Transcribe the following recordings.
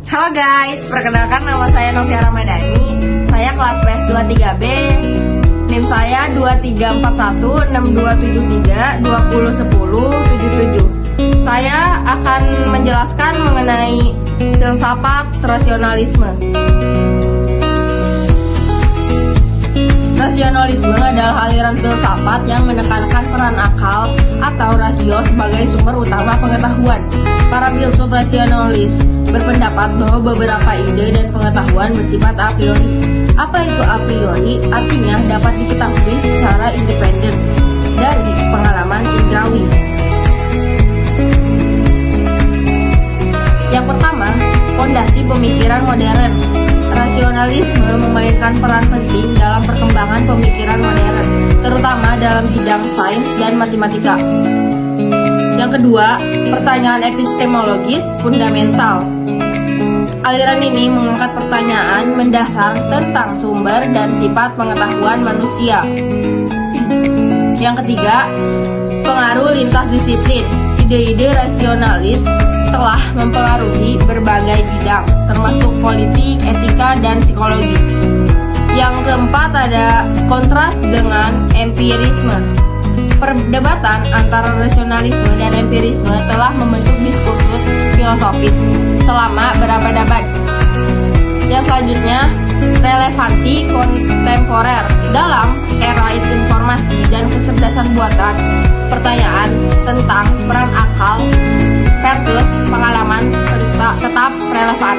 Halo guys, perkenalkan nama saya Novia Ramadhani. Saya kelas PS 23B. NIM saya 23416273201077. Saya akan menjelaskan mengenai filsafat rasionalisme. Rasionalisme adalah aliran filsafat yang menekankan peran akal atau rasio sebagai sumber utama pengetahuan. Para filsuf rasionalis berpendapat bahwa beberapa ide dan pengetahuan bersifat a priori. Apa itu a priori? Artinya dapat diketahui secara independen dari pengalaman indrawi. Yang pertama, fondasi pemikiran modern. Rasionalisme memainkan peran penting dalam perkembangan pemikiran modern, terutama dalam bidang sains dan matematika. Yang kedua, pertanyaan epistemologis fundamental. Aliran ini mengangkat pertanyaan mendasar tentang sumber dan sifat pengetahuan manusia. Yang ketiga, pengaruh lintas disiplin. Ide-ide rasionalis telah mempengaruhi berbagai bidang, termasuk politik, etika, dan psikologi. Yang keempat ada kontras dengan empirisme. Perdebatan antara rasionalisme dan empirisme telah membentuk diskursus filosofis selama berabad-abad. Yang selanjutnya, relevansi kontemporer. Dalam era informasi dan kecerdasan buatan, pertanyaan tentang peran akal versus pengalaman tetap relevan.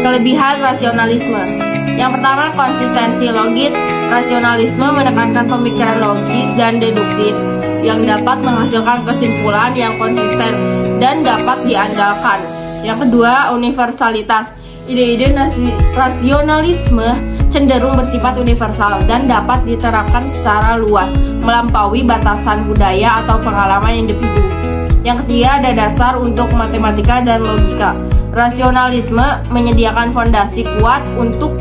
Kelebihan rasionalisme. Yang pertama, konsistensi logis. Rasionalisme menekankan pemikiran logis dan deduktif yang dapat menghasilkan kesimpulan yang konsisten dan dapat diandalkan. Yang kedua, universalitas. Ide-ide rasionalisme cenderung bersifat universal dan dapat diterapkan secara luas, melampaui batasan budaya atau pengalaman individu. Yang ketiga, ada dasar untuk matematika dan logika. Rasionalisme menyediakan fondasi kuat untuk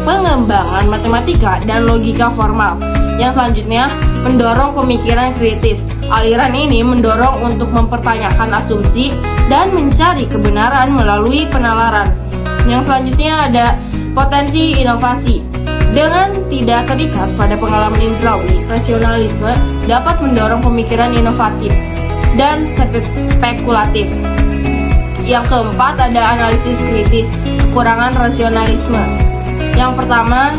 pengembangan matematika dan logika formal. Yang selanjutnya, mendorong pemikiran kritis. Aliran ini mendorong untuk mempertanyakan asumsi dan mencari kebenaran melalui penalaran. Yang selanjutnya ada potensi inovasi. Dengan tidak terikat pada pengalaman indrawi, rasionalisme dapat mendorong pemikiran inovatif dan spekulatif. Yang keempat ada analisis kritis, kekurangan rasionalisme. Yang pertama,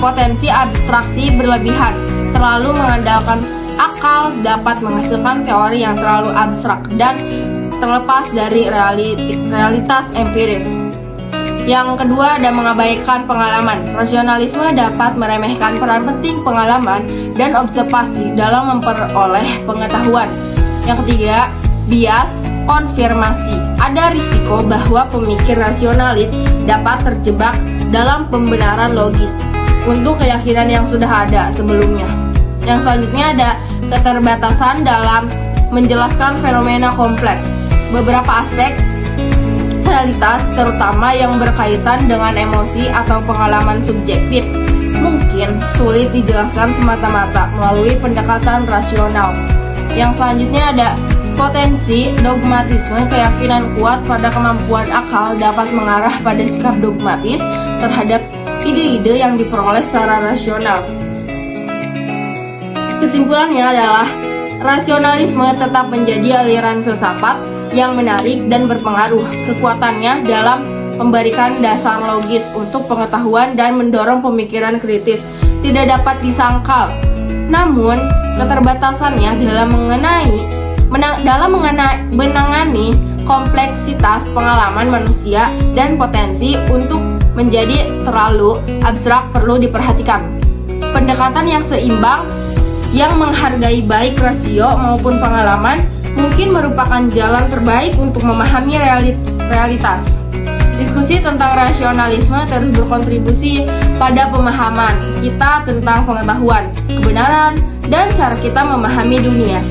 potensi abstraksi berlebihan. Terlalu mengandalkan akal dapat menghasilkan teori yang terlalu abstrak dan terlepas dari realitas empiris. Yang kedua ada mengabaikan pengalaman. Rasionalisme dapat meremehkan peran penting pengalaman dan observasi dalam memperoleh pengetahuan. Yang ketiga, bias konfirmasi. Ada risiko bahwa pemikir rasionalis dapat terjebak dalam pembenaran logis untuk keyakinan yang sudah ada sebelumnya. Yang selanjutnya ada keterbatasan dalam menjelaskan fenomena kompleks. Beberapa aspek realitas, terutama yang berkaitan dengan emosi atau pengalaman subjektif, mungkin sulit dijelaskan semata-mata melalui pendekatan rasional. Yang selanjutnya ada potensi dogmatisme. Keyakinan kuat pada kemampuan akal dapat mengarah pada sikap dogmatis terhadap ide-ide yang diperoleh secara rasional. Kesimpulannya adalah rasionalisme tetap menjadi aliran filsafat yang menarik dan berpengaruh. Kekuatannya dalam memberikan dasar logis untuk pengetahuan dan mendorong pemikiran kritis tidak dapat disangkal. Namun, keterbatasannya dalam menangani kompleksitas pengalaman manusia dan potensi untuk menjadi terlalu abstrak perlu diperhatikan. Pendekatan yang seimbang yang menghargai baik rasio maupun pengalaman mungkin merupakan jalan terbaik untuk memahami realitas. Diskusi tentang rasionalisme terus berkontribusi pada pemahaman kita tentang pengetahuan, kebenaran, dan cara kita memahami dunia.